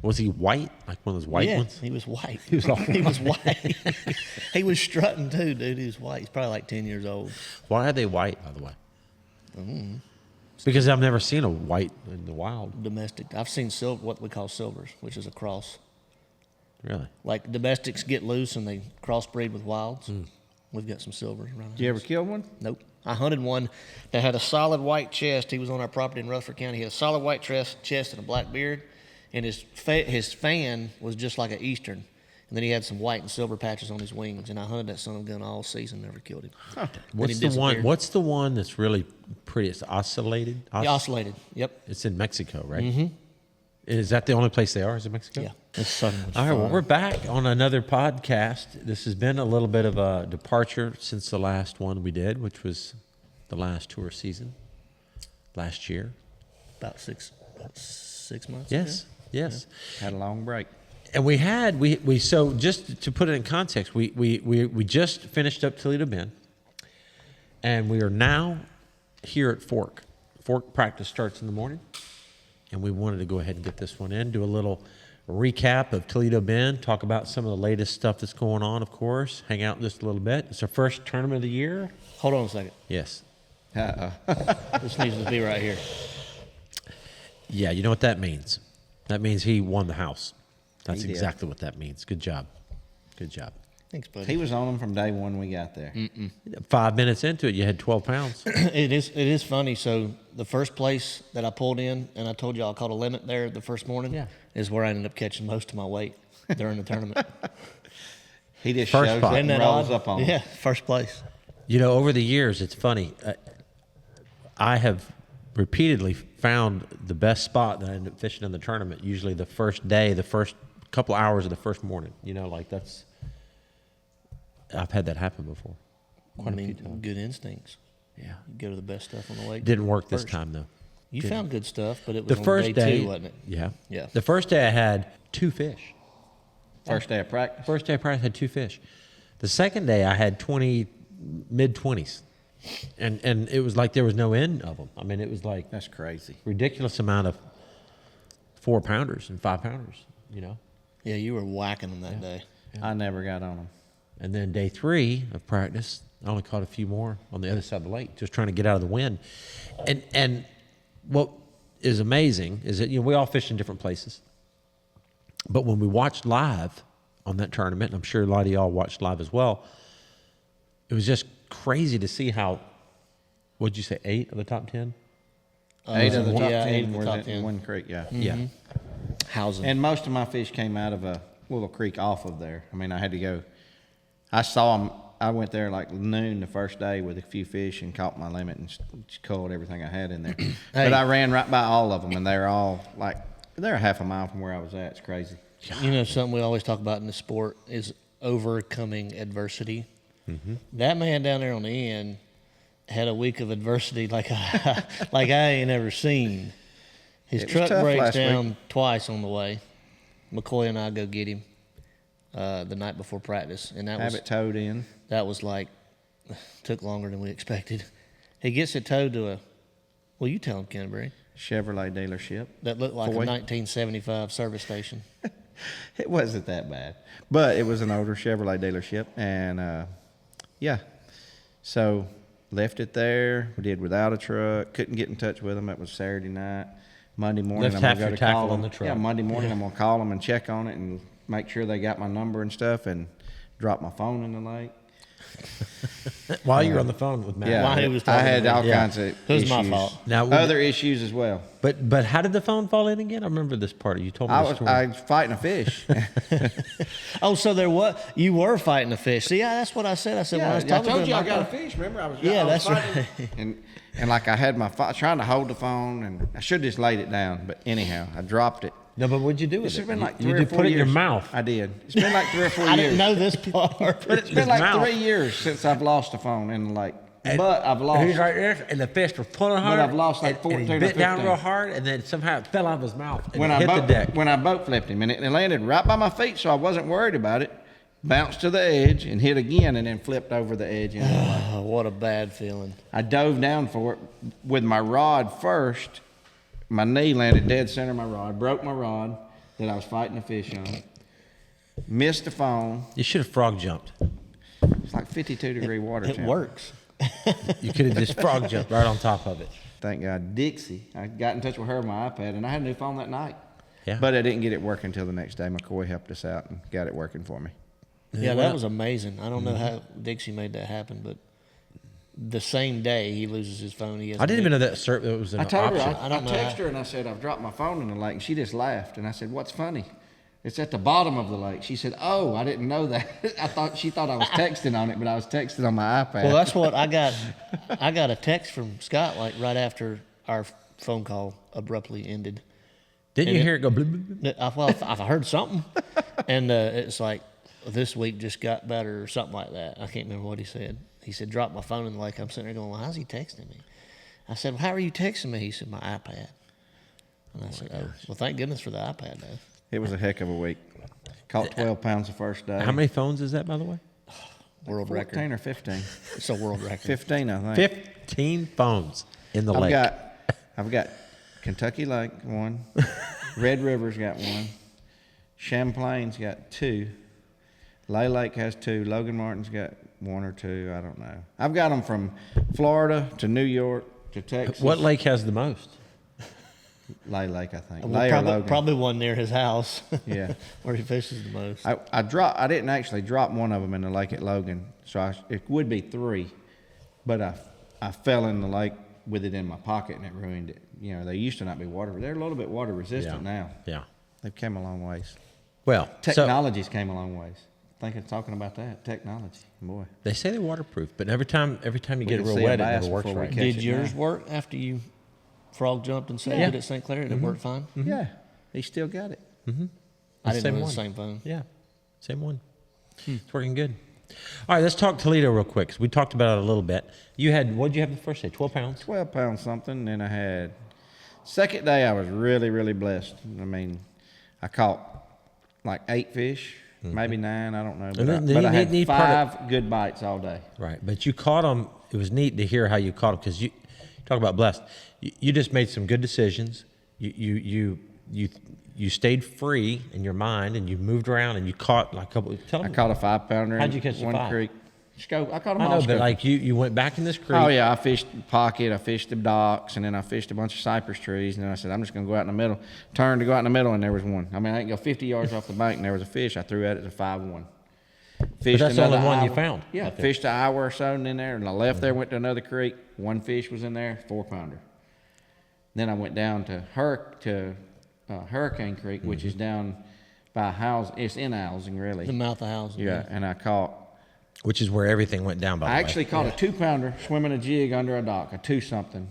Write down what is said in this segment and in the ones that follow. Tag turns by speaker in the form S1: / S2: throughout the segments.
S1: Was he white? Like one of those white ones?
S2: He was white.
S1: He was all
S2: He was white. He was strutting too, dude. He was white. He's probably like 10 years old.
S1: Why are they white, by the way? Because I've never seen a white in the wild.
S2: Domestic. I've seen what we call silvers, which is a cross.
S1: Really?
S2: Like domestics get loose and they crossbreed with wilds. We've got some silvers around.
S3: Did you ever kill one?
S2: Nope. I hunted one that had a solid white chest. He was on our property in Rutherford County. He had a solid white chest and a black beard, and his fan was just like an Eastern. And then he had some white and silver patches on his wings. And I hunted that son of a gun all season, never killed him.
S3: Huh.
S1: What's the one that's really pretty? It's oscillated?
S2: He oscillated, yep.
S1: It's in Mexico, right? Mm-hmm. Is that the only place they are? Is it Mexico?
S2: Yeah. It's southern.
S1: All right, well, we're back on another podcast. This has been a little bit of a departure since the last one we did, which was the last tour season last year.
S2: About six months.
S1: Yes, yes.
S3: Had a long break.
S1: And we so just to put it in context, we just finished up Toledo Bend, and we are now here at Fork. Fork practice starts in the morning, and we wanted to go ahead and get this one in, do a little recap of Toledo Bend, talk about some of the latest stuff that's going on, of course, hang out just a little bit. It's our first tournament of the year.
S2: Hold on a second.
S1: Yes.
S2: This needs to be right here.
S1: Yeah, you know what that means? That means he won the house. That's
S3: He did.
S1: exactly what that means. Good job. Good job.
S2: Thanks, buddy.
S3: He was on them from day one we got there.
S1: 5 minutes into it, you had 12 pounds.
S2: It is funny. So the first place that I pulled in, and I told you I caught a limit there the first morning, is where I ended up catching most of my weight during the tournament.
S3: He just
S1: First
S3: shows
S1: spot.
S3: up
S2: Isn't
S3: and
S2: that
S3: rolls
S2: odd?
S3: up on him.
S2: Yeah, first place.
S1: You know, over the years, it's funny. I have repeatedly found the best spot that I end up fishing in the tournament, usually the first day, the first couple hours of the first morning. You know, like I've had that happen before. Quite a few times.
S2: Good instincts.
S1: Yeah.
S2: You go to the best stuff on the lake.
S1: Didn't work this
S2: first.
S1: time, though.
S2: You found good stuff, but it
S1: The
S2: was on
S1: first
S2: day
S1: day,
S2: 2, wasn't it?
S1: Yeah.
S2: Yeah.
S1: The first day I had 2 fish.
S3: First day of practice.
S1: First day I practiced, I had 2 fish. The second day I had mid-20s. And it was like there was no end of them. I mean, it was like
S3: That's crazy.
S1: ridiculous amount of 4-pounders and 5-pounders, you know.
S2: Yeah, you were whacking them that day.
S3: I never got on them.
S1: And then day 3 of practice, I only caught a few more on the other side of the lake, just trying to get out of the wind. And what is amazing is that, you know, we all fish in different places. But when we watched live on that tournament, and I'm sure a lot of y'all watched live as well, it was just crazy to see how, what'd you say, 8 of the top 10?
S3: 8 of the top
S2: 8
S3: 10
S2: of the
S3: were
S2: top
S3: in
S2: 10.
S3: one creek, yeah.
S1: Yeah.
S2: Housing.
S3: And most of my fish came out of a little creek off of there. I mean, I had to go. I saw them. I went there like noon the first day with a few fish and caught my limit and just culled everything I had in there. But I ran right by all of them, and they're all like, they're a half a mile from where I was at. It's crazy.
S2: You know, something we always talk about in the sport is overcoming adversity. Mm-hmm. That man down there on the end had a week of adversity like I ain't ever seen. His
S3: It was
S2: truck
S3: tough
S2: breaks
S3: last
S2: down
S3: week.
S2: twice on the way. McCoy and I go get him the night before practice, and
S3: Have it towed in.
S2: that was like took longer than we expected. He gets it towed to you tell him, Canterbury,
S3: Chevrolet dealership.
S2: that looked like
S3: Foy.
S2: a 1975 service station.
S3: It wasn't that bad, but it was an older Chevrolet dealership, and yeah. So left it there. We did without a truck. Couldn't get in touch with them. It was Saturday night. Monday morning,
S1: Left
S3: I'm
S1: half
S3: gonna go
S1: your
S3: to call
S1: tackle
S3: them.
S1: on the truck.
S3: Yeah, Monday morning I'm gonna call them and check on it and make sure they got my number and stuff, and drop my phone in the lake.
S1: While you were on the phone with Matt.
S3: Yeah,
S2: While he was
S3: I
S2: talking
S3: had
S2: to me.
S3: all
S1: Yeah.
S3: kinds of
S2: It was
S3: issues.
S2: my fault.
S1: Now,
S3: Other issues as well.
S1: but how did the phone fall in again? I remember this part. You told me the story.
S3: I was fighting a fish.
S2: Oh, so you were fighting a fish. See, that's what I said. I said when I was
S3: I
S2: talking
S3: told
S2: to
S3: you
S2: him,
S3: I got a fish. Remember, I was
S2: that's
S3: fighting.
S2: right.
S3: And like I had trying to hold the phone, and I should have just laid it down, but anyhow, I dropped it.
S1: No, but what'd you do with
S3: It's
S1: it?
S3: been like
S1: you
S3: 3 or
S1: did
S3: 4
S1: put it in
S3: years.
S1: your mouth.
S3: I did. It's been like 3 or 4
S2: I
S3: years.
S2: didn't know this part.
S3: But it's been
S1: His
S3: like
S1: mouth.
S3: 3 years since I've lost a phone in the lake. But I've lost.
S1: He's right there, and the fish were pulling hard.
S3: I've lost like
S1: and
S3: 14
S1: he
S3: or
S1: bit down
S3: 15.
S1: real hard, and then somehow it fell out of his mouth and
S3: when
S1: hit the deck.
S3: When I boat flipped him, and it landed right by my feet, so I wasn't worried about it. Bounced to the edge and hit again, and then flipped over the edge. Into the lake.
S2: Oh, what a bad feeling.
S3: I dove down for it with my rod first. My knee landed dead center of my rod, broke my rod. that I was fighting a fish on. Missed the phone.
S1: You should have frog jumped.
S3: It's like 52-degree water
S2: It
S3: temp.
S2: works.
S1: You could have just frog jumped right on top of it.
S3: Thank God. Dixie, I got in touch with her on my iPad, and I had a new phone that night.
S1: Yeah.
S3: But I didn't get it working until the next day. McCoy helped us out and got it working for me.
S2: Yeah, that was amazing. I don't know how Dixie made that happen, but the same day he loses his phone, he has
S1: I didn't even know that it was an
S3: I told
S1: option.
S3: her,
S2: I
S3: I
S2: don't know
S3: texted
S2: how-
S3: her and I said, I've dropped my phone in the lake. And she just laughed. And I said, what's funny? It's at the bottom of the lake. She said, oh, I didn't know that. She thought I was texting on it, but I was texting on my iPad.
S2: Well, that's what I got. I got a text from Scott like right after our phone call abruptly ended.
S1: Didn't you
S2: And
S1: hear it go? Blub, blub, blub?
S2: Well, I heard something, and it's like this week just got better or something like that. I can't remember what he said. He said, "Drop my phone in the lake." I'm sitting there going, "Well, how's he texting me?" I said, "Well, how are you texting me?" He said, "My iPad." And I said, "Oh, well, thank goodness for the iPad, though."
S3: It was a heck of a week. Caught 12 pounds the first day.
S1: How many phones is that, by the way?
S2: World
S3: 14
S2: record.
S3: or 15?
S2: It's a world record.
S3: 15, I think.
S1: 15 phones in the lake.
S3: I've got Kentucky Lake, one. Red River's got one. Champlain's got 2. Lay Lake has 2. Logan Martin's got 1 or 2. I don't know. I've got them from Florida to New York to Texas.
S1: What lake has the most?
S3: Lay Lake, I think.
S2: Well,
S3: Lay or Logan.
S2: probably one near his house.
S3: Yeah.
S2: Where he fishes the most.
S3: I didn't actually drop one of them in the lake at Logan, so it would be 3, but I fell in the lake with it in my pocket and it ruined it. You know, they used to not be water, they're a little bit water resistant now.
S1: Yeah.
S3: They've come a long ways.
S1: Well,
S3: Technology's came a long ways. Thinking talking about that technology, boy.
S1: they say they're waterproof, but every time you get it
S3: can
S1: real
S3: see a
S1: wet, it
S3: bass
S1: never works
S3: before we
S1: right.
S3: catch
S2: Did
S3: it
S2: yours
S3: now.
S2: work after you frog jumped and saved
S1: Yeah.
S2: it at St. Clair? Did it work fine?
S3: Yeah, he still got it.
S2: I didn't
S1: Same
S2: know it
S1: one.
S2: was the same phone.
S1: Yeah, same one. It's working good. All right, let's talk Toledo real quick. 'Cause we talked about it a little bit. You had, what did you have the first day? 12 pounds?
S3: 12 pounds something, and I had second day I was really, really blessed. I mean, I caught like 8 fish, maybe 9, I don't know. But,
S1: And
S3: I had
S1: neat part
S3: 5 good bites all day.
S1: Right, but you caught them. It was neat to hear how you caught them because you talk about blessed. You just made some good decisions. You stayed free in your mind and you moved around and you caught like a couple. Tell
S3: I
S1: me,
S3: caught a 5-pounder
S1: How'd
S3: in
S1: you catch the
S3: one
S1: 5?
S3: creek. I caught them
S1: I
S3: all.
S1: know, but
S3: scoping.
S1: like you went back in this creek.
S3: Oh yeah, I fished pocket, I fished the docks, and then I fished a bunch of cypress trees, and then I said I'm just gonna go out in the middle. Turned to go out in the middle, and there was one. I mean, I didn't go 50 yards off the bank, and there was a fish. I threw at it, it's a 5-1. Fished
S1: that's the only
S3: another
S1: one you
S3: hour.
S1: found
S3: Yeah,
S1: out there.
S3: fished an hour or so in there, and I left there, went to another creek. 1 fish was in there, 4-pounder. Then I went down to Hurricane Creek, which is down by housing. It's in housing, really.
S2: The mouth of housing.
S3: Yeah, and I caught.
S1: which is where everything went down. By the
S3: I
S1: way,
S3: actually caught a 2-pounder swimming a jig under a dock, a 2-something,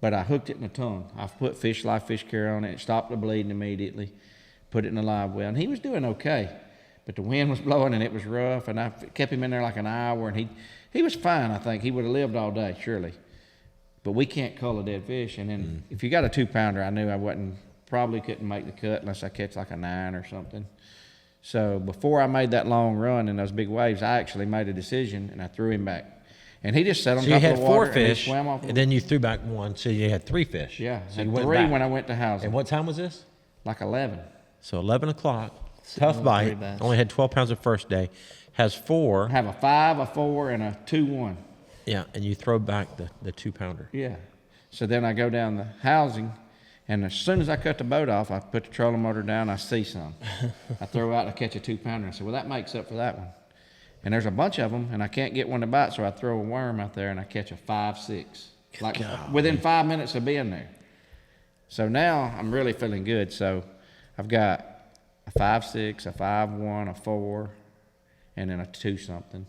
S3: but I hooked it in a tongue. I put live fish carrier on it. It stopped the bleeding immediately. Put it in a live well, and he was doing okay, but the wind was blowing and it was rough, and I kept him in there like an hour, and he was fine. I think he would have lived all day, surely. But we can't cull a dead fish, and then if you got a 2-pounder, I knew I probably couldn't make the cut unless I catch like a 9 or something. So before I made that long run in those big waves, I actually made a decision, and I threw him back. And he just sat on
S1: so you
S3: top
S1: had
S3: of the water
S1: 4 fish,
S3: and he swam off.
S1: and then you threw back 1, so you had 3 fish.
S3: Yeah,
S1: so
S3: and
S1: you went
S3: 3
S1: back.
S3: when I went to housing.
S1: And what time was this?
S3: Like 11.
S1: So 11 o'clock.
S2: Sitting
S1: Tough
S2: on
S1: bite.
S2: 3 bass.
S1: Only had 12 pounds the first day. Has 4.
S3: I have a 5, a 4, and a 2-1.
S1: Yeah, and you throw back the 2-pounder.
S3: Yeah. So then I go down the housing, and as soon as I cut the boat off, I put the trolling motor down, I see some. I throw out, I catch a 2-pounder. I said, well, that makes up for that one. And there's a bunch of them, and I can't get one to bite, so I throw a worm out there, and I catch a 5-6. Like within 5 minutes of being there. So now I'm really feeling good. So I've got a 5-6, a 5-1, a 4, and then a 2-something.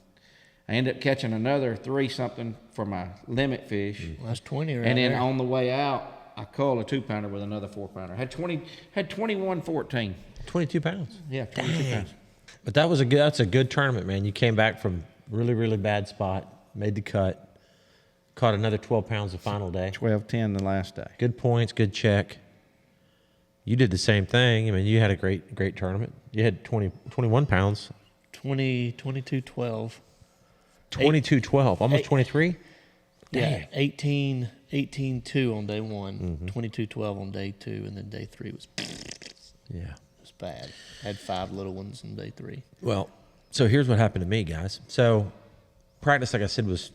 S3: I ended up catching another 3-something for my limit fish.
S2: Well, that's 20 right
S3: And then
S2: there.
S3: on the way out, I culled a 2-pounder with another 4-pounder. Had 21-14.
S1: 22 pounds.
S3: Yeah, 22 pounds.
S1: But that's a good tournament, man. You came back from really, really bad spot, made the cut, caught another 12 pounds the final day.
S3: 12-10 the last day.
S1: Good points, good check. You did the same thing. I mean, you had a great tournament. You had 21 pounds.
S2: 22-12.
S1: 22-12, almost 23?
S2: Yeah, 18-2 on day 1, 22-12 on day 2, and then day 3 was.
S1: Yeah.
S2: bad. Had 5 little ones in day 3.
S1: Well, so here's what happened to me, guys. So practice, like I said, was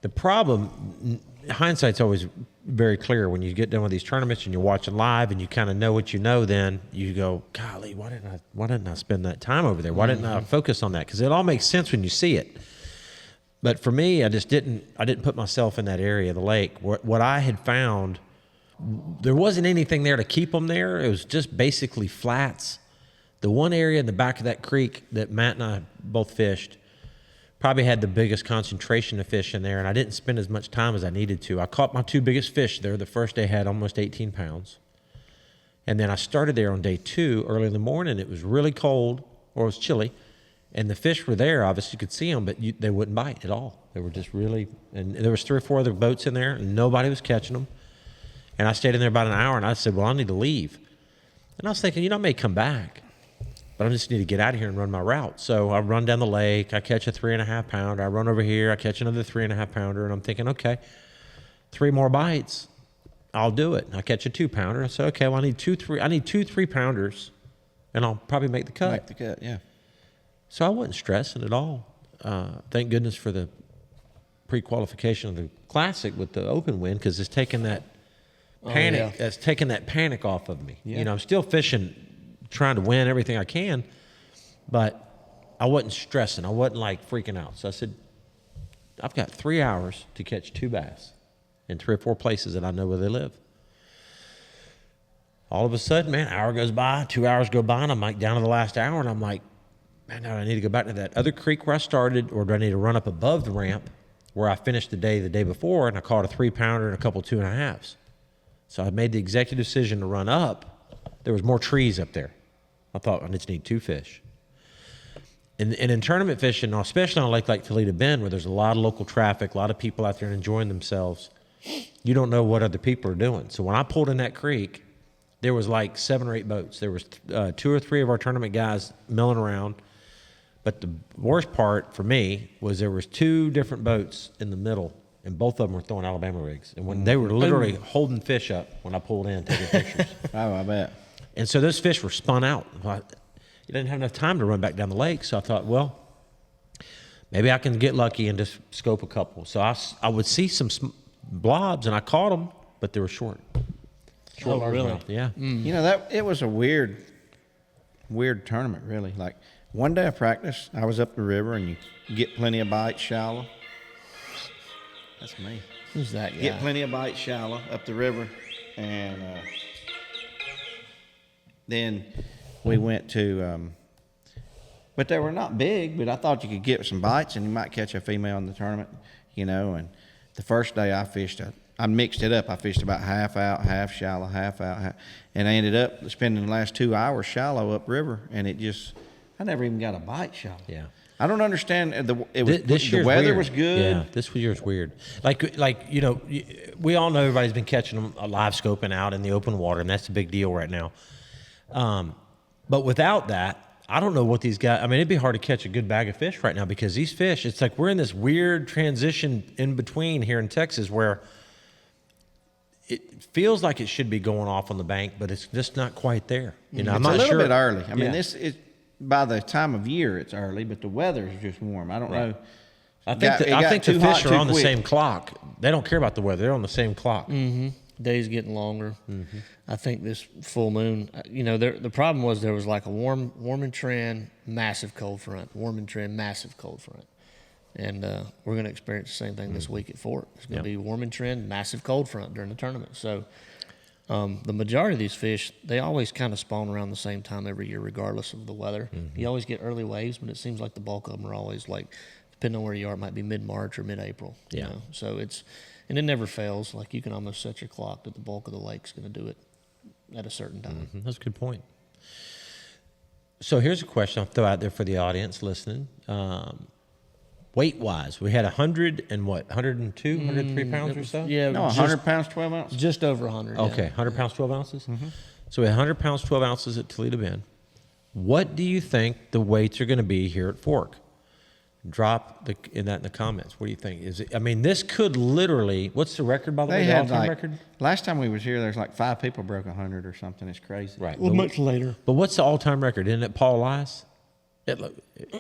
S1: The problem, hindsight's always very clear when you get done with these tournaments and you're watching live and you kind of know what you know. Then you go, golly, why didn't I spend that time over there? Why didn't I focus on that? Because it all makes sense when you see it. But for me, I didn't put myself in that area of the lake. What I had found, there wasn't anything there to keep them there. It was just basically flats. The one area in the back of that creek that Matt and I both fished probably had the biggest concentration of fish in there, and I didn't spend as much time as I needed to. I caught my 2 biggest fish there. The first day had almost 18 pounds. And then I started there on day 2 early in the morning. It was really cold, or it was chilly, and the fish were there. Obviously, you could see them, but they wouldn't bite at all. They were just really, and there was 3 or 4 other boats in there, and nobody was catching them. And I stayed in there about an hour, and I said, well, I need to leave. And I was thinking, I may come back, but I just need to get out of here and run my route. So I run down the lake. I catch a 3.5 pounder. I run over here. I catch another 3.5 pounder, and I'm thinking, okay, 3 more bites, I'll do it. And I catch a 2 pounder. I said, okay, well, I need 2 3 pounders, and I'll probably make the cut.
S3: Make the cut, yeah.
S1: So I wasn't stressing at all. Thank goodness for the pre-qualification of the Classic with the open wind, because it's taken that panic.
S2: Oh, yeah.
S1: It's taken that panic off of me.
S3: Yeah.
S1: I'm still fishing, trying to win everything I can, but I wasn't stressing. I wasn't like freaking out. So I said, I've got 3 hours to catch 2 bass in 3 or 4 places that I know where they live. All of a sudden, man, an hour goes by, 2 hours go by, and I'm like down to the last hour, and I'm like, man, now I need to go back to that other creek where I started, or do I need to run up above the ramp where I finished the day before, and I caught a 3 pounder and a couple 2.5s. So I made the executive decision to run up. There was more trees up there. I thought, I just need 2 fish. And in tournament fishing, especially on a lake like Toledo Bend, where there's a lot of local traffic, a lot of people out there enjoying themselves, you don't know what other people are doing. So when I pulled in that creek, there was like 7 or 8 boats. There was 2 or 3 of our tournament guys milling around. But the worst part for me was there was 2 different boats in the middle, and both of them were throwing Alabama rigs. And when they were literally holding fish up when I pulled in, taking pictures.
S3: Oh, I bet.
S1: And so those fish were spun out. You didn't have enough time to run back down the lake. So I thought, well, maybe I can get lucky and just scope a couple. So I would see some blobs, and I caught them, but they were short. Short largemouth, yeah.
S3: It was a weird tournament, really. Like, one day of practice, I was up the river, and you get plenty of bites shallow. That's me.
S2: Who's that guy?
S3: Get plenty of bites shallow up the river, and then we went to, but they were not big, but I thought you could get some bites, and you might catch a female in the tournament, and the first day I fished, I mixed it up. I fished about half out, half shallow, half out, and I ended up spending the last 2 hours shallow upriver, and I never even got a bite shallow.
S1: Yeah.
S3: I don't understand.
S1: The
S3: weather
S1: weird.
S3: was good.
S1: Yeah, this year's weird. Like we all know everybody's been catching them live scoping out in the open water, and that's a big deal right now. But without that, I don't know what these guys. I mean, it'd be hard to catch a good bag of fish right now, because these fish, it's like we're in this weird transition in between here in Texas where it feels like it should be going off on the bank, but it's just not quite there.
S3: It's
S1: I'm not
S3: a little
S1: sure.
S3: bit early. I mean,
S1: Yeah.
S3: this is by the time of year it's early, but the weather is just warm. I don't know.
S1: I think the
S3: too hot
S1: fish are
S3: too
S1: on the
S3: quick.
S1: same clock. They don't care about the weather. They're on the same clock.
S2: Days getting longer. I think this full moon, the problem was there was like a warming trend, massive cold front, warming trend, massive cold front. And we're going to experience the same thing this week at Fort. It's going to be warming trend, massive cold front during the tournament. So the majority of these fish, they always kind of spawn around the same time every year, regardless of the weather. You always get early waves, but it seems like the bulk of them are always like, depending on where you are, it might be mid-March or mid-April.
S1: Yeah.
S2: So and it never fails. Like, you can almost set your clock that the bulk of the lake's going to do it at a certain time.
S1: That's a good point. So here's a question I'll throw out there for the audience listening. Weight-wise, we had 100 and what, 102, 103 pounds or so?
S2: Yeah.
S3: No, 100 pounds, 12 ounces.
S2: Just over 100.
S1: Okay, 100 pounds, 12 ounces? So we had 100 pounds, 12 ounces at Toledo Bend. What do you think the weights are going to be here at Fork? drop in the comments. What do you think? Is it? I mean, this could literally. What's the record, by the way?
S3: They
S1: The
S3: had
S1: all-time
S3: like
S1: record.
S3: last time we was here, there's like 5 people broke 100 or something. It's crazy.
S1: Right.
S2: Well, much later.
S1: But what's the all-time record? Isn't it Paul Elias?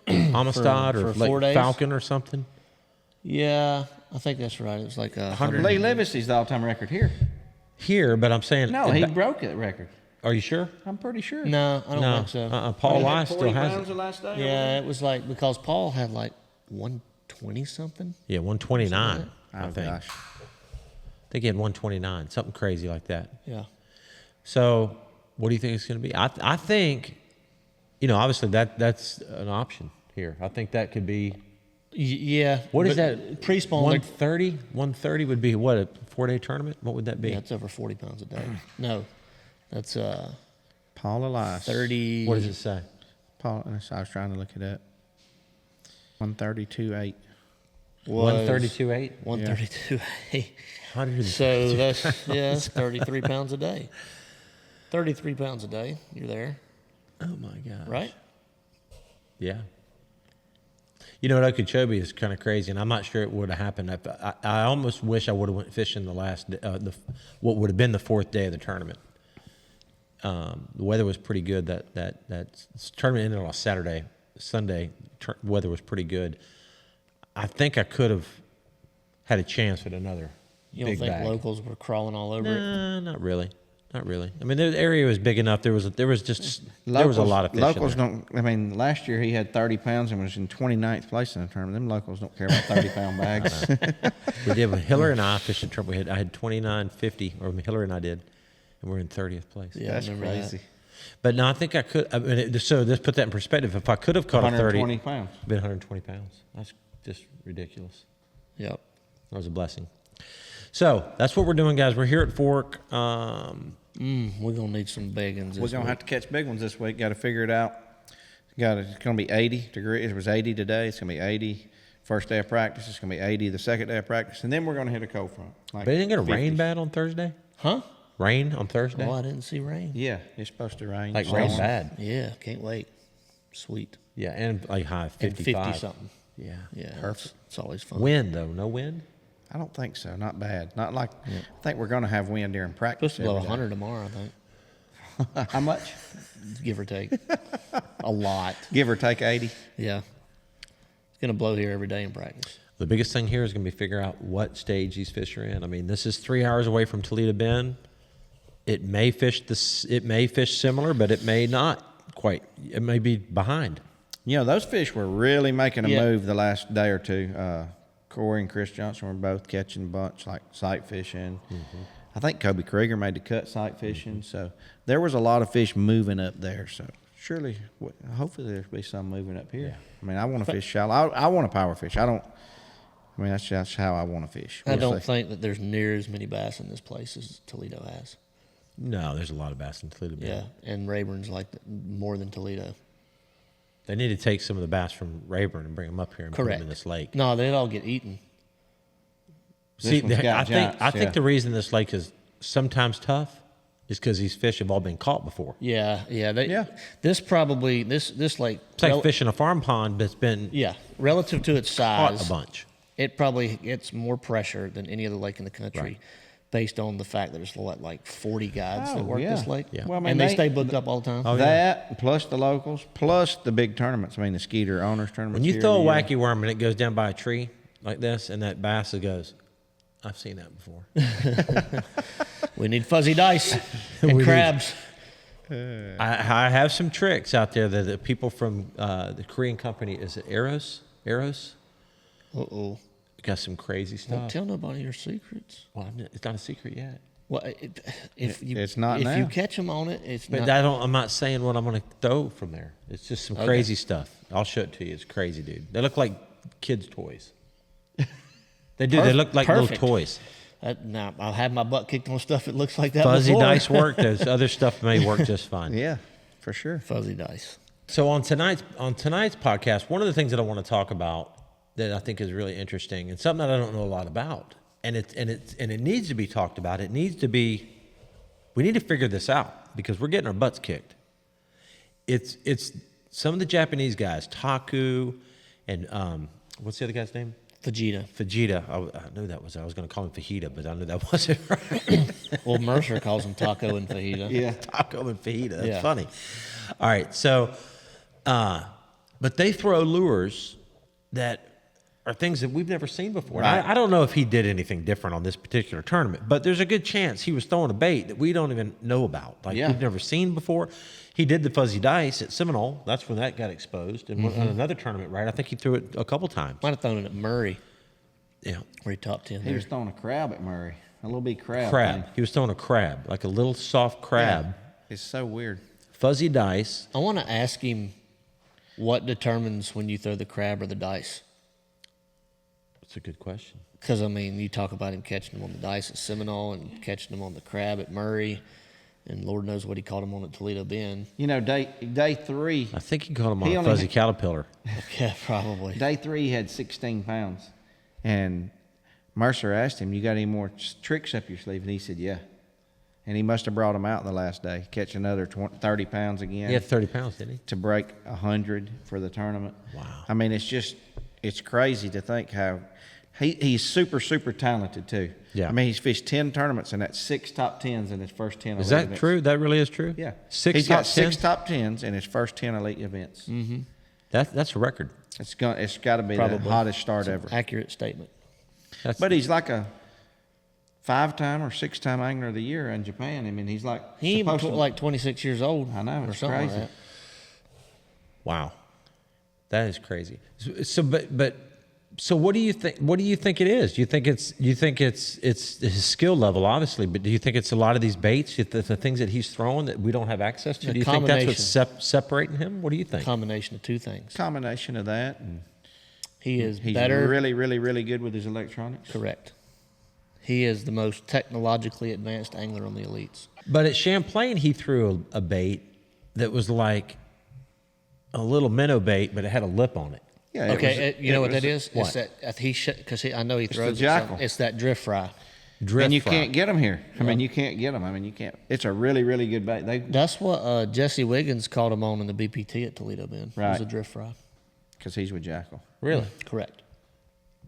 S1: Amistad
S2: For
S1: or
S2: 4
S1: like
S2: days?
S1: Falcon or something?
S2: Yeah, I think that's right. It was like 100.
S3: Lee Livesey's the all-time record here.
S1: Here, but I'm saying.
S3: No, he broke that record.
S1: Are you sure?
S3: I'm pretty sure.
S2: No, I don't
S1: No.
S2: think so.
S1: Paul Elias still has it.
S3: The last day.
S2: Yeah, it was like because Paul had like 120 something.
S1: Yeah, 129.
S3: Oh,
S1: I think.
S3: gosh.
S1: I think he had 129, something crazy like that.
S2: Yeah.
S1: So, what do you think it's going to be? I think, obviously that's an option here. I think that could be.
S2: Yeah.
S1: What is
S2: but
S1: that?
S2: Pre-spawn.
S1: 130. 130 would be what, a 4-day tournament? What would that be?
S2: Yeah, it's over 40 pounds a day. No, that's
S3: Paul Elias.
S2: 30.
S1: What does it say?
S3: Paul. I was trying to look it up. 132.8.
S1: 132.8.
S2: 132. So that's 33 pounds a day. 33 pounds a day. You're there,
S1: Oh my God!
S2: right?
S1: Yeah. You know, Okeechobee is kind of crazy, and I'm not sure it would have happened. I almost wish I would have went fishing the last, what would have been the 4th day of the tournament. The weather was pretty good. That tournament ended on a Saturday. Sunday, weather was pretty good. I think I could have had a chance at another
S2: You don't
S1: big
S2: think
S1: bag.
S2: locals were crawling all over it?
S1: Nah, not really. Not really. I mean, the area was big enough. There was a lot of fish.
S3: Locals
S1: in there.
S3: don't. I mean, last year he had 30 pounds and was in 29th place in the tournament. Them locals don't care about 30-pound bags.
S1: We did with Hillary and I fished in tournament. I had 29.50, or Hillary and I did, and we're in 30th place.
S2: Yeah,
S3: That's
S2: I remember that.
S3: crazy.
S1: But no, I think I could. I mean, so let's put that in perspective. If I could have caught a 30,
S3: 120 pounds.
S1: it'd been 120 pounds. That's just ridiculous.
S2: Yep.
S1: That was a blessing. So that's what we're doing, guys. We're here at Fork.
S2: We're gonna need some biggins.
S3: We're gonna have to catch big ones this week. Got to figure it out. It's gonna be 80 degrees. It was 80 today. It's gonna be 80 first day of practice. It's gonna be 80 the second day of practice, and then we're gonna hit a cold front. Like
S1: But it didn't get a
S3: 50s.
S1: rain bad on Thursday.
S2: Huh?
S1: Rain on Thursday.
S2: Oh, I didn't see rain.
S3: Yeah, it's supposed to rain.
S1: Like
S3: storm.
S1: rain bad.
S2: Yeah, can't wait. Sweet.
S1: Yeah, and like high
S2: And
S1: 55.
S2: 50 something.
S1: Yeah.
S2: Yeah,
S3: Perfect.
S2: It's always fun.
S1: Wind though, no wind.
S3: I don't think so. Not bad. Not like. I think we're gonna have wind during practice.
S2: Supposed to blow
S3: every day.
S2: 100 tomorrow, I think,
S3: How much?
S2: give or take. A lot.
S3: Give or take 80.
S2: Yeah. It's gonna blow here every day in practice.
S1: The biggest thing here is going to be figure out what stage these fish are in. I mean, this is 3 hours away from Toledo Bend. It may fish similar, but it may not quite. It may be behind.
S3: You know, those fish were really making a
S2: Yeah.
S3: move the last day or two. Corey and Chris Johnson were both catching a bunch, like sight fishing.
S1: Mm-hmm.
S3: I think Kobe Krieger made the cut sight fishing. So there was a lot of fish moving up there. So surely, hopefully there'll be some moving up here.
S1: Yeah.
S3: I mean, I want to fish shallow. I want to power fish. I mean, that's just how I want to fish.
S2: I
S3: We'll
S2: don't
S3: see.
S2: think that there's near as many bass in this place as Toledo has.
S1: No, there's a lot of bass in Toledo Bend.
S2: Yeah, and Rayburn's like more than Toledo.
S1: They need to take some of the bass from Rayburn and bring them up here and put
S2: Correct.
S1: them in this lake.
S2: No, they'd all get eaten.
S3: This one's got giants,
S1: I think
S3: yeah.
S1: the reason this lake is sometimes tough is because these fish have all been caught before.
S2: Yeah.
S3: Yeah.
S2: This probably this like
S1: It's like fishing a farm pond that's been
S2: yeah, relative to its
S1: caught
S2: size,
S1: a bunch.
S2: it probably gets more pressure than any other lake in the country,
S1: Right.
S2: based on the fact that there's like 40 guides that
S3: Oh,
S2: work
S3: yeah.
S2: this lake.
S1: Yeah.
S3: Well, I mean,
S2: and they stay booked up all the time.
S1: Oh, yeah.
S3: That plus the locals plus the big tournaments. I mean, the Skeeter owners tournaments.
S1: When you
S3: here
S1: throw a
S3: every year.
S1: wacky worm and it goes down by a tree like this, and that bass goes, I've seen that before.
S2: We need fuzzy dice
S1: We
S2: and
S1: need-
S2: crabs.
S1: I have some tricks out there that the people from the Korean company, is it Eros?
S2: Uh-oh.
S1: Got some crazy
S2: Don't
S1: stuff.
S2: tell nobody your secrets.
S1: Well, it's not a secret yet.
S2: Well, if you
S3: It's not
S2: if you
S3: now.
S2: catch them on it, it's
S1: But
S2: not.
S1: I'm not saying what I'm going to throw from there. It's just some crazy stuff. I'll show it to you. It's crazy, dude. They look like kids' toys. They do. They look like
S2: Perfect.
S1: little toys.
S2: Now I'll have my butt kicked on stuff that looks like that.
S1: Fuzzy
S2: before.
S1: dice work. Those other stuff may work just fine.
S3: Yeah, for sure.
S2: Fuzzy dice.
S1: So on tonight's podcast, one of the things that I want to talk about that I think is really interesting and something that I don't know a lot about, and it needs to be talked about. We need to figure this out because we're getting our butts kicked. It's some of the Japanese guys, Taku and what's the other guy's name?
S2: Fajita.
S1: I knew that was. I was going to call him fajita, but I knew that wasn't right.
S2: Well, Mercer calls them taco and fajita.
S3: Yeah.
S1: Taco and fajita. That's
S2: Yeah.
S1: funny. All right, so, but they throw lures that are things that we've never seen before.
S3: Right.
S1: I don't know if he did anything different on this particular tournament, but there's a good chance he was throwing a bait that we don't even know about, like
S3: Yeah.
S1: we've never seen before. He did the fuzzy dice at Seminole. That's when that got exposed. And on another tournament, right? I think he threw it a couple times.
S2: Might have thrown it at Murray,
S1: Yeah.
S2: where he top 10
S3: He
S2: there.
S3: was throwing a crab at Murray, a little big crab.
S1: Crab.
S3: thing.
S1: He was throwing a crab, like a little soft crab.
S3: Yeah. It's so weird.
S1: Fuzzy dice.
S2: I want to ask him what determines when you throw the crab or the dice.
S1: That's a good question.
S2: Because, I mean, you talk about him catching them on the dice at Seminole and catching them on the crab at Murray, and Lord knows what he caught them on at Toledo Bend.
S3: You know, day 3,
S1: I think he caught him on
S3: He
S1: a
S3: only
S1: fuzzy
S3: had-
S1: caterpillar.
S2: Yeah, probably.
S3: day 3 he had 16 pounds. And Mercer asked him, you got any more tricks up your sleeve? And he said, yeah. And he must have brought them out the last day, catch another 30 pounds again.
S1: He had 30 pounds, didn't he?
S3: To break 100 for the tournament.
S1: Wow.
S3: I mean, it's crazy to think how he's super, super talented too.
S1: Yeah.
S3: I mean, he's fished 10 tournaments and that's 6 top 10s in his first 10
S1: Is
S3: elite
S1: that
S3: events.
S1: true? That really is true?
S3: Yeah.
S1: Six
S3: He's
S1: top
S3: got 6
S1: 10s?
S3: top 10s in his first 10 elite events.
S2: Mm-hmm.
S1: That's a record.
S3: It's got to be the
S2: Probably.
S3: hottest start ever.
S2: Accurate statement.
S1: That's,
S3: But he's like a 5-time or 6-time angler of the year in Japan. I mean, he's like
S2: He
S3: supposed
S2: ain't
S3: to,
S2: like 26 years old.
S3: I know,
S2: or
S3: it's
S2: something
S3: crazy.
S2: Like that.
S1: wow. That is crazy. So what do you think? What do you think it is? You think it's his skill level, obviously, but do you think it's a lot of these baits, the things that he's throwing that we don't have access to?
S2: A
S1: Do you think that's what's
S2: combination.
S1: separating him? What do you think?
S2: Combination of two things.
S3: combination of that. And
S2: He is
S3: he's
S2: better.
S3: really, really, really good with his electronics.
S2: Correct. He is the most technologically advanced angler on the elites.
S1: But at Champlain, he threw a bait that was like a little minnow bait, but it had a lip on it.
S3: Yeah.
S2: Okay, you know what that is?
S1: what?
S2: It's that because I know he throws
S3: the jackal.
S2: It's that drift fry.
S1: Drift
S3: And you
S1: fry.
S3: can't get them here. I mean, you can't get them. I mean, you can't. It's a really, really good bait.
S2: That's what Jesse Wiggins caught him on in the BPT at Toledo Bend. It was
S3: Right.
S2: a drift fry.
S3: Because he's with Jackal.
S1: Really?
S2: Correct.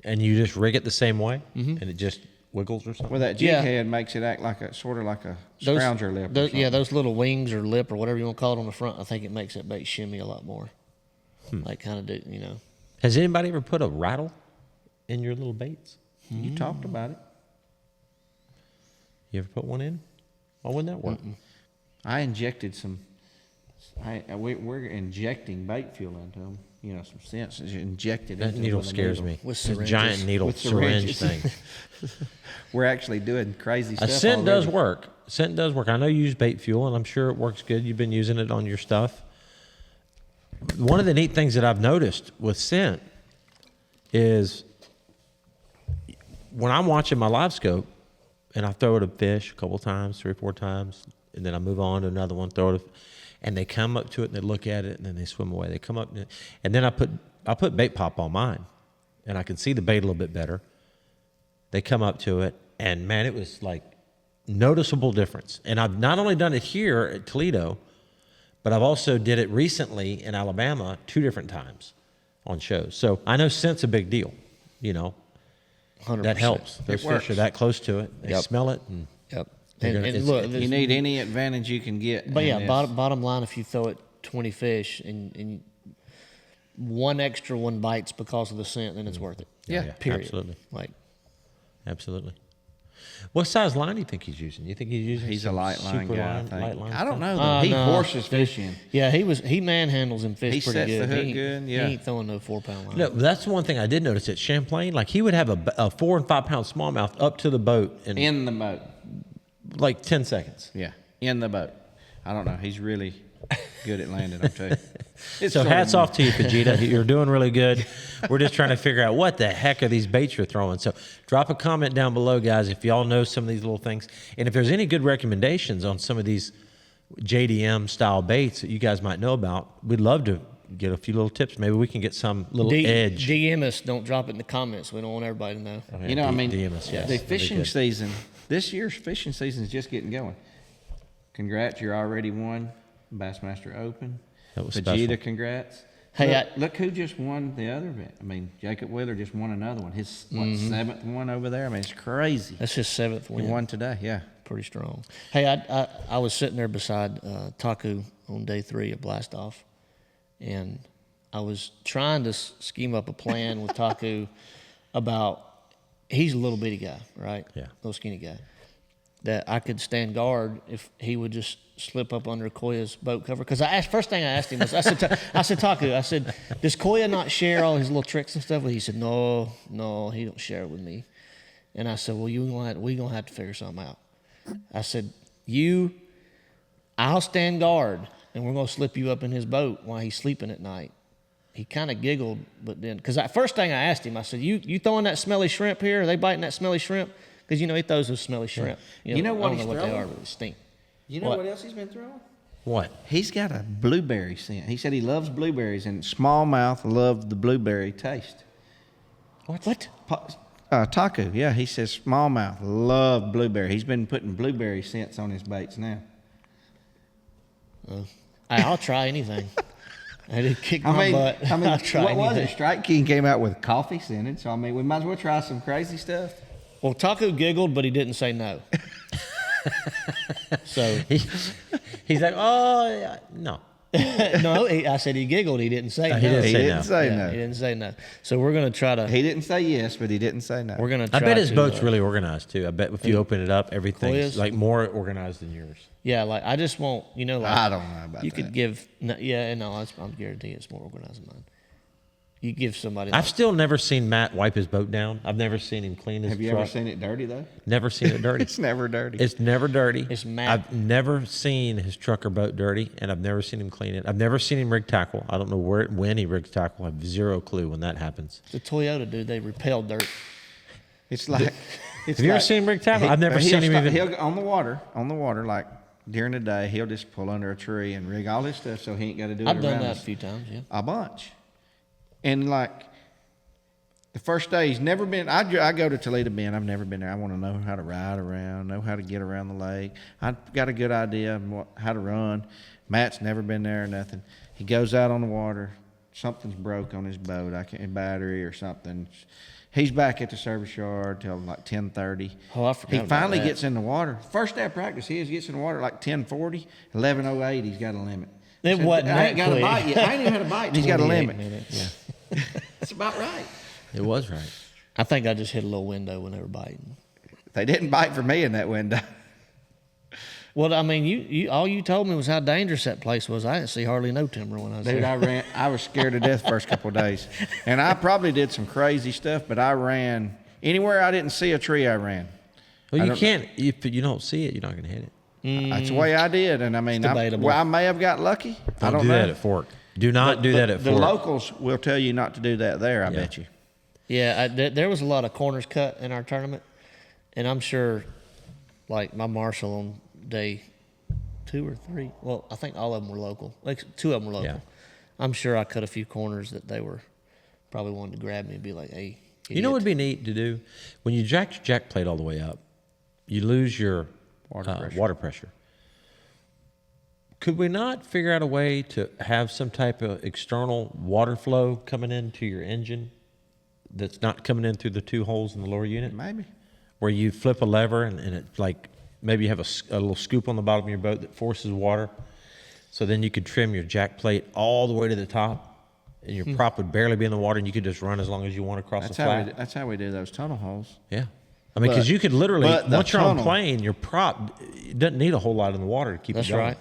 S1: And you just rig it the same way, and it just wiggles or something.
S3: Well, that jig
S2: Yeah.
S3: head makes it act like sort of like a
S2: Those-
S3: scrounger lip. or
S2: those-
S3: something.
S2: yeah, those little wings or lip or whatever you want to call it on the front, I think it makes that bait shimmy a lot more. Like kind of do,
S1: Has anybody ever put a rattle in your little baits?
S3: You talked about it.
S1: You ever put one in? Why wouldn't that work?
S3: I injected some. We're injecting bait fuel into them. You know, some sense. Injected.
S1: That
S3: into them
S1: needle
S3: with a
S1: scares
S3: needle.
S1: me.
S2: With
S1: This
S2: syringes.
S1: giant needle
S3: With
S1: syringe
S3: syringes.
S1: thing.
S3: We're actually doing crazy
S1: A
S3: stuff.
S1: scent does
S3: already.
S1: work. Scent does work. I know you use bait fuel, and I'm sure it works good. You've been using it on your stuff. One of the neat things that I've noticed with scent is when I'm watching my live scope and I throw it a fish a couple times, 3 or 4 times, and then I move on to another one, throw it, and they come up to it and they look at it and then they swim away. They come up and then I put bait pop on mine, and I can see the bait a little bit better. They come up to it, and man, it was like noticeable difference. And I've not only done it here at Toledo, but I've also did it recently in Alabama 2 different times on shows. So I know scent's a big deal,
S2: 100%.
S1: that helps. Those
S3: works.
S1: fish are that close to it. They
S2: Yep.
S1: smell it. And
S2: Yep.
S1: They're
S2: And,
S1: gonna-
S2: and look,
S3: You need any advantage you can get.
S2: but
S3: in
S2: yeah,
S3: this.
S2: bottom line, if you throw it 20 fish and one extra one bites because of the scent, then it's worth it.
S3: Yeah,
S2: Period.
S1: absolutely.
S2: Like
S1: Absolutely. What size line do you think he's using? You think he's using
S3: He's a
S1: some
S3: light line
S1: super
S3: guy. I think.
S1: light line
S3: I don't
S1: stuff?
S3: know. Though. He
S2: no.
S3: horses fish in.
S2: yeah, he manhandles them fish
S3: He
S2: pretty
S3: sets the
S2: good.
S3: hook
S2: he,
S3: good,
S2: he
S3: yeah.
S2: ain't throwing no 4-pound line.
S1: No, that's one thing I did notice at Champlain. Like he would have a 4 and 5 pound smallmouth up to the boat in
S3: In the boat.
S1: like 10 seconds.
S3: Yeah, in the boat. I don't know. He's really good at landing them too. It's
S1: So
S3: sort of-
S1: hats off to you, Vegeta. You're doing really good. We're just trying to figure out what the heck are these baits you're throwing. So drop a comment down below, guys, if y'all know some of these little things. And if there's any good recommendations on some of these JDM style baits that you guys might know about, we'd love to get a few little tips. Maybe we can get some little edge.
S2: DM us. Don't drop it in the comments. We don't want everybody to know.
S3: You know, I mean,
S1: DM us, yes.
S3: the
S1: That'd be
S3: fishing
S1: good.
S3: season, this year's fishing season is just getting going. Congrats, you're already won Bassmaster Open.
S1: That was
S3: Vegeta,
S1: special.
S3: congrats.
S2: Hey,
S3: look who just won the other event. I mean, Jacob Wheeler just won another one. His seventh one over there. I mean, it's crazy.
S2: that's his 7th
S3: He
S2: win.
S3: won today. Yeah.
S2: Pretty strong. Hey, I was sitting there beside Taku on day 3 of Blast Off, and I was trying to scheme up a plan with Taku about, he's a little bitty guy, right?
S1: Yeah.
S2: Little skinny guy. That I could stand guard if he would just slip up under Koya's boat cover. Because first thing I asked him was, I said, Taku, I said, does Koya not share all his little tricks and stuff? He said, no, he don't share it with me. And I said, well, we gonna have to figure something out. I said, I'll stand guard, and we're gonna slip you up in his boat while he's sleeping at night. He kind of giggled, but then, because first thing I asked him, I said, you throwing that smelly shrimp here? Are they biting that smelly shrimp? Because, he throws those smelly shrimp.
S3: You know what
S2: I don't
S3: he's
S2: know what
S3: throwing?
S2: they are, but they stink.
S3: You know what else he's been throwing?
S1: What?
S3: He's got a blueberry scent. He said he loves blueberries, and smallmouth loved the blueberry taste.
S2: What?
S3: Taku, yeah, he says smallmouth love blueberry. He's been putting blueberry scents on his baits now.
S2: I'll try anything. I did kick my butt. I'll try
S3: what was
S2: anything.
S3: it? Strike King came out with coffee scented, so we might as well try some crazy stuff.
S2: Well, Taku giggled, but he didn't say no. So
S1: He's like, oh, yeah, no.
S2: no, I said he giggled. He didn't say no.
S1: He didn't
S3: He
S1: say
S3: didn't
S1: no.
S3: say
S2: Yeah,
S3: no.
S2: he didn't say no. So we're gonna try to.
S3: He didn't say yes, but he didn't say no.
S2: We're gonna. Try
S1: I bet his
S2: to,
S1: boat's really organized too. I bet if you open it up, everything's
S2: Koya's?
S1: like more organized than yours.
S2: Yeah, like I just won't. Like
S3: I don't know about
S2: you
S3: that.
S2: could give. No, yeah, no, I'm guaranteeing it's more organized than mine. You give somebody.
S1: I've still never seen Matt wipe his boat down. I've never seen him clean his
S3: Have you
S1: truck.
S3: ever seen it dirty though?
S1: Never seen it dirty.
S3: It's never dirty.
S1: It's never dirty.
S2: It's Matt.
S1: I've never seen his truck or boat dirty, and I've never seen him clean it. I've never seen him rig tackle. I don't know when he rigs tackle. I have zero clue when that happens.
S2: the Toyota dude. They repel dirt.
S3: It's like. It's
S1: Have you ever
S3: like-
S1: seen him rig tackle?
S3: he-
S1: I've never
S3: he'll
S1: seen him
S3: stop-
S1: even.
S3: He'll go on the water, like during the day. He'll just pull under a tree and rig all his stuff, so he ain't got to do it
S2: I've done
S3: around
S2: that
S3: us.
S2: a few times. Yeah.
S3: A bunch. And like the first day, he's never been. I go to Toledo Bend. I've never been there. I want to know how to ride around, know how to get around the lake. I've got a good idea of how to run. Matt's never been there or nothing. He goes out on the water. Something's broke on his boat, a battery or something. He's back at the service yard till like 10:30.
S2: Oh, I forgot
S3: He
S2: about
S3: finally
S2: that.
S3: gets in the water. First day of practice, he gets in the water like 10:40, 11:08. He's got a limit.
S2: It
S3: Said,
S2: wasn't
S3: I ain't
S2: that
S3: got
S2: quick.
S3: a bite yet. I ain't even had a bite. And he's got a
S2: 28
S3: limit.
S2: minutes.
S1: Yeah,
S3: That's about right.
S1: it was right.
S2: I think I just hit a little window when they were biting.
S3: They didn't bite for me in that window.
S2: Well, I mean, you all you told me was how dangerous that place was. I didn't see hardly no timber when I was
S3: Dude,
S2: there.
S3: I was scared to death first couple of days. And I probably did some crazy stuff, but I ran. Anywhere I didn't see a tree, I ran.
S1: Well,
S3: I
S1: you
S3: don't-
S1: can't if you don't see it, you're not going to hit it.
S3: That's the way I did. And I mean,
S2: debatable.
S3: I may have got lucky. I don't
S1: do
S3: know.
S1: that at Fork. Do not do that at
S3: The
S1: Fork.
S3: locals will tell you not to do that there, I bet you.
S2: Yeah, there was a lot of corners cut in our tournament, and I'm sure, like my marshal on day 2 or 3. Well, I think all of them were local. Like 2 of them were local.
S1: Yeah.
S2: I'm sure I cut a few corners that they were probably wanting to grab me and be like, "Hey,
S1: You know what would
S2: idiot."
S1: be neat to do? When you jack your jack plate all the way up, you lose your water pressure. Could we not figure out a way to have some type of external water flow coming into your engine that's not coming in through the 2 holes in the lower unit?
S3: Maybe.
S1: Where you flip a lever and it's like maybe you have a little scoop on the bottom of your boat that forces water. So then you could trim your jack plate all the way to the top and your prop would barely be in the water and you could just run as long as you want across the flat.
S3: That's how we do those tunnel holes.
S1: Yeah. I mean, because
S3: But-
S1: you could literally,
S3: but the
S1: once you're on
S3: tunnel-
S1: plane, your prop it doesn't need a whole lot in the water to keep
S2: That's
S1: it going.
S2: right.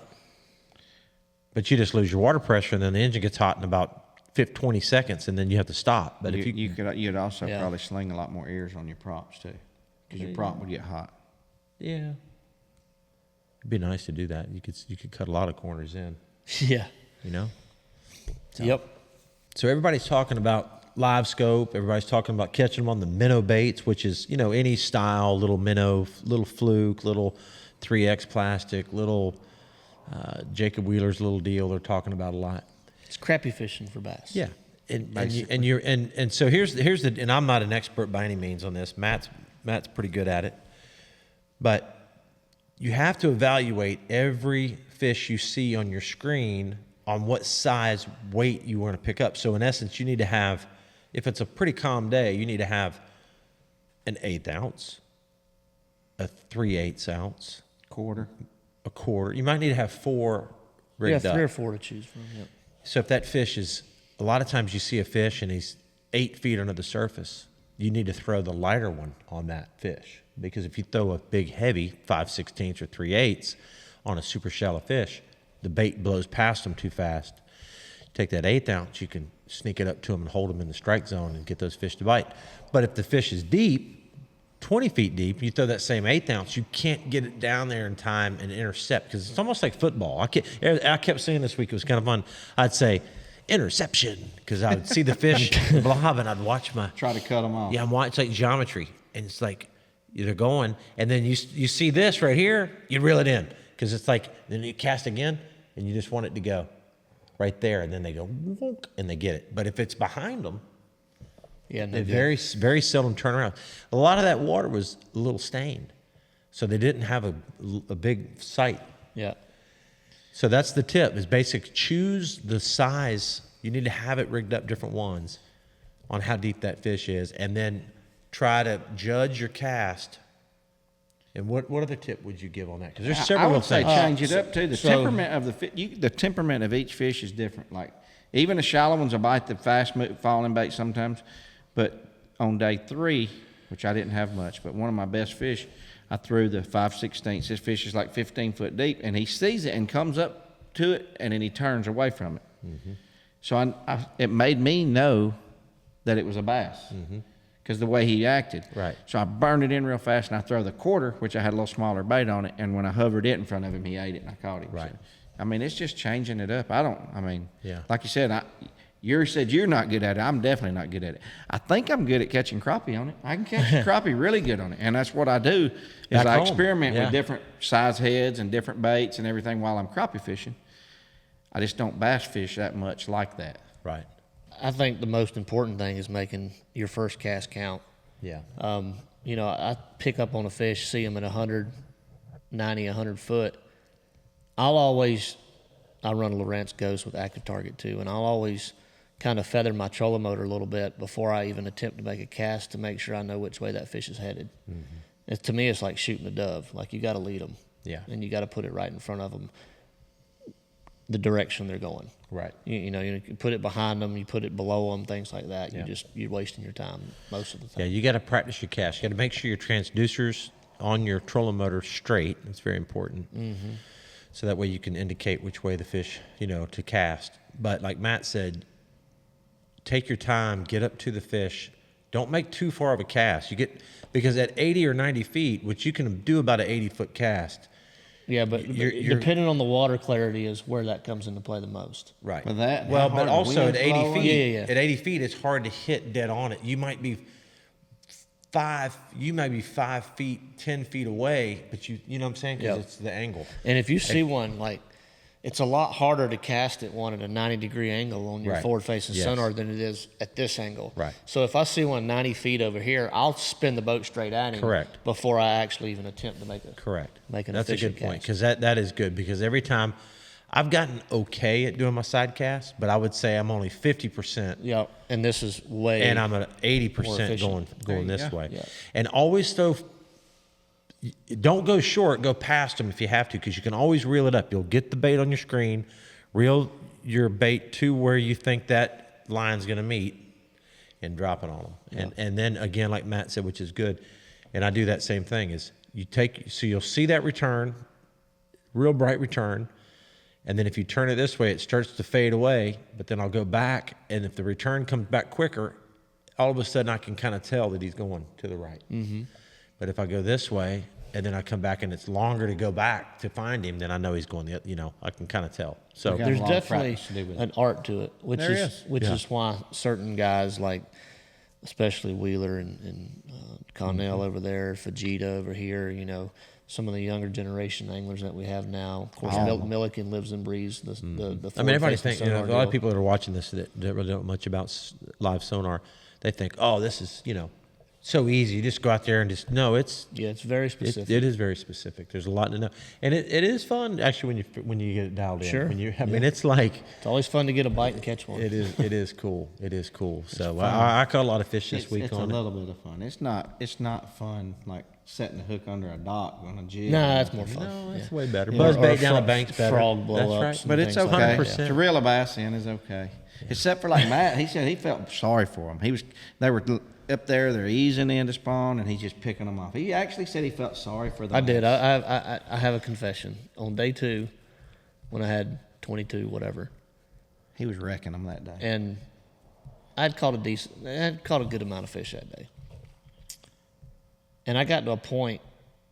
S1: But you just lose your water pressure and then the engine gets hot in about 20 seconds and then you have to stop. But if you
S3: You'd also
S2: Yeah.
S3: probably sling a lot more ears on your props too, because your prop would get hot.
S1: yeah. It'd be nice to do that. You could cut a lot of corners in,
S2: Yeah.
S1: you know?
S2: Yep.
S1: So everybody's talking about live scope. Everybody's talking about catching them on the minnow baits, which is, any style, little minnow, little fluke, little 3X plastic, little Jacob Wheeler's little deal they're talking about a lot.
S2: It's crappie fishing for bass.
S1: Yeah. And so here's the, and I'm not an expert by any means on this. Matt's pretty good at it. But you have to evaluate every fish you see on your screen on what size weight you want to pick up. So in essence, you need to have, if it's a pretty calm day, you need to have an 1/8 ounce, a 3/8 ounce, a quarter. You might need to have 4 rigged up.
S2: 3 or 4 to choose from. Yep.
S1: So if that fish is, a lot of times you see a fish and he's 8 feet under the surface, you need to throw the lighter one on that fish. Because if you throw a big heavy 5/16 or 3/8 on a super shallow fish, the bait blows past them too fast. Take that 1/8 ounce, you can sneak it up to them and hold them in the strike zone and get those fish to bite. But if the fish is deep, 20 feet deep, you throw that same 1/8 ounce, you can't get it down there in time and intercept, because it's almost like football. I kept saying this week, it was kind of fun. I'd say, interception, because I would see the fish blob and I'd watch
S3: Try to cut them off.
S1: Yeah, I'm watching, it's like geometry. And it's like, they're going, and then you see this right here, you reel it in. Because it's like, then you cast again, and you just want it to go right there, and then they go, wonk, and they get it. But if it's behind them,
S2: Yeah, no
S1: they
S2: good.
S1: very seldom turn around. A lot of that water was a little stained, so they didn't have a big sight.
S2: Yeah.
S1: So that's the tip, is basic, choose the size. You need to have it rigged up different ones on how deep that fish is, and then try to judge your cast. And what other tip would you give on that? Because there's several
S3: I would say
S1: things.
S3: change it up too. The temperament of the temperament of each fish is different. Like even the shallow ones will bite the fast falling bait sometimes, but on day 3, which I didn't have much, but one of my best fish, I threw the 5/16. This fish is like 15 foot deep, and he sees it and comes up to it, and then he turns away from it. Mm-hmm. So it made me know that it was a bass. Mm-hmm. Because the way he acted.
S1: Right.
S3: So I burned it in real fast, and I throw the quarter, which I had a little smaller bait on it, and when I hovered it in front of him, he ate it, and I caught him.
S1: Right.
S3: So, I mean, it's just changing it up.
S1: Yeah.
S3: Like you said, you said you're not good at it. I'm definitely not good at it. I think I'm good at catching crappie on it. I can catch crappie really good on it, and that's what I do, is
S1: Back
S3: I
S1: home.
S3: experiment
S1: Yeah.
S3: with different size heads and different baits and everything while I'm crappie fishing. I just don't bass fish that much like that.
S1: Right.
S2: I think the most important thing is making your first cast count.
S1: Yeah.
S2: I pick up on a fish, see him at 190, 100 foot. I run a Lowrance Ghost with active target too, and I'll always kind of feather my trolling motor a little bit before I even attempt to make a cast to make sure I know which way that fish is headed. Mm-hmm. To me, it's like shooting a dove. Like, you got to lead them.
S1: Yeah.
S2: And you got to put it right in front of them, the direction they're going.
S1: Right.
S2: You put it behind them, you put it below them, things like that.
S1: Yeah.
S2: You're wasting your time most of the time.
S1: Yeah, you got to practice your cast. You got to make sure your transducers on your trolling motor straight. It's very important. Mm-hmm. So that way you can indicate which way the fish, to cast. But like Matt said, take your time, get up to the fish. Don't make too far of a cast. Because at 80 or 90 feet, which you can do about an 80-foot cast.
S2: Yeah, but depending on the water clarity is where that comes into play the most.
S1: Right.
S3: For that,
S1: well,
S3: how
S1: but
S3: hard the
S1: also at
S3: wind's
S1: 80
S3: blowing.
S1: feet,
S2: Yeah.
S1: at 80 feet, it's hard to hit dead on it. You might be 5 feet, 10 feet away, but you know what I'm saying? Because
S2: Yep.
S1: it's the angle.
S2: And if you see one, like, it's a lot harder to cast at one at a 90-degree angle on your
S1: Right.
S2: forward-facing
S1: Yes.
S2: sonar than it is at this angle.
S1: Right.
S2: So if I see one 90 feet over here, I'll spin the boat straight at him.
S1: Correct.
S2: Before I actually even attempt to make an
S1: That's a
S2: efficient
S1: good point,
S2: cast.
S1: because that is good, because every time I've gotten okay at doing my side cast, but I would say I'm only 50%.
S2: Yeah, and this is way.
S1: And I'm at
S2: more
S1: 80%
S2: efficient.
S1: going this
S3: go.
S1: way.
S2: Yeah.
S1: And always don't go short, go past them if you have to, because you can always reel it up. You'll get the bait on your screen, reel your bait to where you think that line's going to meet, and drop it on them. And then again, like Matt said, which is good, and I do that same thing, is you'll see that return, real bright return, and then if you turn it this way, it starts to fade away, but then I'll go back, and if the return comes back quicker, all of a sudden I can kind of tell that he's going to the right. Mm-hmm. But if I go this way, and then I come back and it's longer to go back to find him, then I know he's going I can kind of tell. So
S3: Okay.
S2: There's
S3: a lot of
S2: definitely
S3: practice to do with it.
S2: an art to it, which
S3: There
S2: is
S3: is.
S2: why certain guys like, especially Wheeler and Connell over there, Fajita over here, some of the younger generation anglers that we have now. Of course, Milliken lives and breathes the
S1: I mean, everybody
S2: forward-facing
S1: thinks, a
S2: sonar
S1: lot of
S2: deal.
S1: people that are watching this that really don't know much about live sonar, they think, oh, this is, so easy. You just go out there and just no. It's
S2: very specific.
S1: it is very specific. There's a lot to know, and it is fun actually when you get it dialed in.
S2: Sure.
S1: I mean, it's like
S2: It's always fun to get a bite and catch one.
S1: it is cool. It is cool. So I caught a lot of fish this week
S3: It's
S1: on
S3: a
S1: it.
S3: little bit of fun. It's not fun like setting the hook under a dock on a jig.
S2: Nah, that's more fun.
S1: No, it's
S2: Yeah.
S1: way better.
S2: Yeah.
S1: Buzz
S2: Or
S1: bait down the
S2: frog-
S1: bank's better.
S2: frog blow-ups
S1: That's right.
S2: and
S3: But it's
S2: things like
S3: okay.
S2: that,
S1: yeah.
S3: To reel a bass in is okay. Except for like Matt, he said he felt sorry for him. They were up there, they're easing in to spawn, and he's just picking them off. He actually said he felt sorry for them.
S2: I did. I have a confession. On day 2, when I had 22, whatever,
S3: He was wrecking them that day.
S2: and I'd caught a good amount of fish that day. And I got to a point,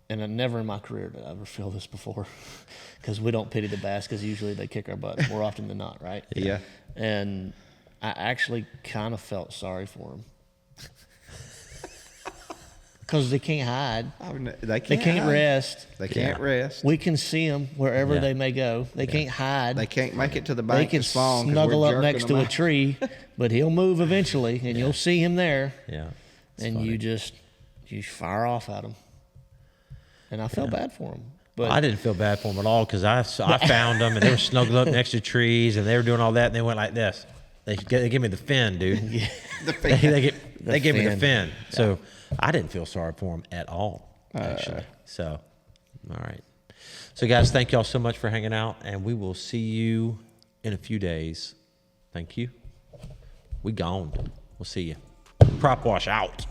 S2: and I never in my career did I ever feel this before, because we don't pity the bass, because usually they kick our butt more often than not, right?
S3: Yeah.
S2: And I actually kind of felt sorry for them. Because they can't hide.
S3: I mean,
S2: They can't
S3: hide.
S2: rest.
S3: They can't rest.
S2: We can see them wherever
S1: Yeah.
S2: they may go. They can't hide.
S3: They can't make it to the
S2: They
S3: bank
S2: can
S3: to spawn 'cause
S2: snuggle
S3: we're
S2: up
S3: jerking
S2: next to
S3: them
S2: a
S3: out.
S2: tree, but he'll move eventually, and you'll see him there.
S1: Yeah. It's
S2: And
S1: funny.
S2: you fire off at him. And I felt bad for him. But
S1: I didn't feel bad for them at all because I found them and they were snuggled up next to trees and they were doing all that and they went like this. They gave me the fin, dude.
S3: The
S1: They gave me the
S2: fin.
S1: fin. So I didn't feel sorry for them at all, actually. So, all right. So, guys, thank y'all so much for hanging out, and we will see you in a few days. Thank you. We gone. We'll see you. Propwash out.